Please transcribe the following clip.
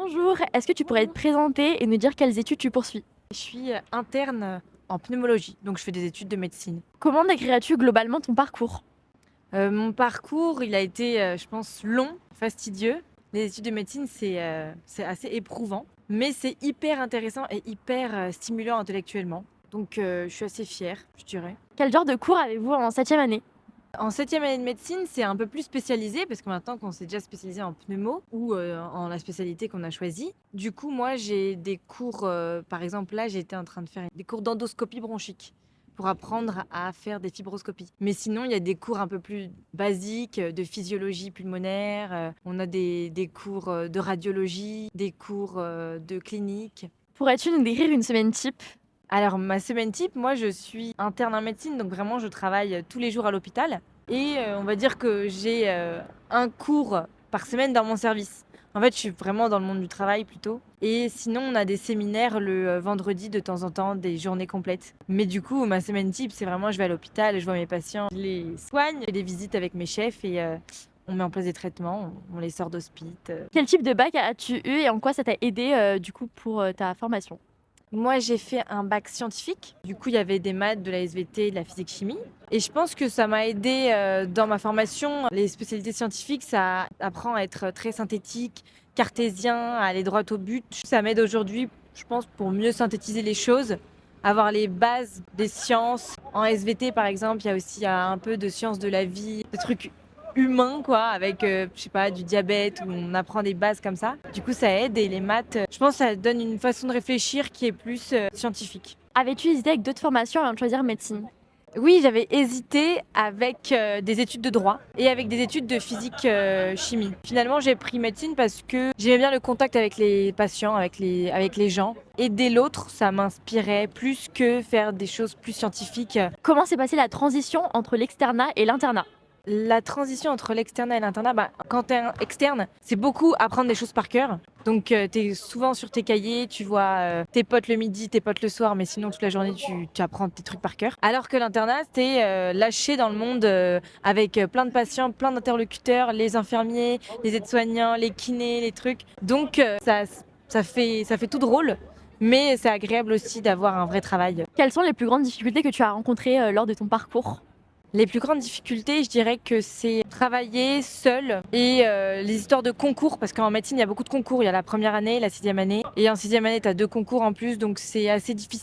Bonjour, est-ce que tu pourrais te présenter et nous dire quelles études tu poursuis? Je suis interne en pneumologie, donc je fais des études de médecine. Comment décrirais-tu globalement ton parcours? Mon parcours, il a été, je pense, long, fastidieux. Les études de médecine, c'est assez éprouvant, mais c'est hyper intéressant et hyper, stimulant intellectuellement. Donc je suis assez fière, je dirais. Quel genre de cours avez-vous en septième année? En septième année de médecine, c'est un peu plus spécialisé parce que maintenant qu'on s'est déjà spécialisé en pneumo ou en la spécialité qu'on a choisie. Du coup, moi, j'ai des cours, par exemple, là, j'étais en train de faire des cours d'endoscopie bronchique pour apprendre à faire des fibroscopies. Mais sinon, il y a des cours un peu plus basiques de physiologie pulmonaire, on a des cours de radiologie, des cours de clinique. Pourrais-tu nous décrire une semaine type? Alors, ma semaine type, moi, je suis interne en médecine, donc vraiment, je travaille tous les jours à l'hôpital. Et on va dire que j'ai un cours par semaine dans mon service. En fait, je suis vraiment dans le monde du travail plutôt. Et sinon, on a des séminaires le vendredi de temps en temps, des journées complètes. Mais du coup, ma semaine type, c'est vraiment, je vais à l'hôpital, je vois mes patients, je les soigne, je fais des visites avec mes chefs et on met en place des traitements, on les sort d'hospice. Quel type de bac as-tu eu et en quoi ça t'a aidé du coup pour ta formation? Moi, j'ai fait un bac scientifique. Du coup, il y avait des maths, de la SVT, de la physique-chimie. Et je pense que ça m'a aidé dans ma formation. Les spécialités scientifiques, ça apprend à être très synthétique, cartésien, à aller droit au but. Ça m'aide aujourd'hui, je pense, pour mieux synthétiser les choses, avoir les bases des sciences. En SVT, par exemple, il y a aussi un peu de sciences de la vie, des trucs humains, quoi, avec, je sais pas, du diabète, où on apprend des bases comme ça. Du coup, ça aide et les maths, je pense, ça donne une façon de réfléchir qui est plus scientifique. Avais-tu hésité avec d'autres formations avant de choisir médecine? Oui, j'avais hésité avec des études de droit et avec des études de physique chimie. Finalement, j'ai pris médecine parce que j'aimais bien le contact avec les patients, avec les gens. Aider l'autre, ça m'inspirait plus que faire des choses plus scientifiques. Comment s'est passée la transition entre l'externat et l'internat? La transition entre l'externat et l'internat, quand tu es externe, c'est beaucoup apprendre des choses par cœur. Donc tu es souvent sur tes cahiers, tu vois tes potes le midi, tes potes le soir, mais sinon toute la journée tu apprends tes trucs par cœur. Alors que l'internat, c'est lâché dans le monde avec plein de patients, plein d'interlocuteurs, les infirmiers, les aides-soignants, les kinés, les trucs. Donc ça fait tout drôle, mais c'est agréable aussi d'avoir un vrai travail. Quelles sont les plus grandes difficultés que tu as rencontrées lors de ton parcours? Les plus grandes difficultés, je dirais que c'est travailler seul et les histoires de concours, parce qu'en médecine, il y a beaucoup de concours. Il y a la première année, la sixième année, et en sixième année, tu as 2 concours en plus, donc c'est assez difficile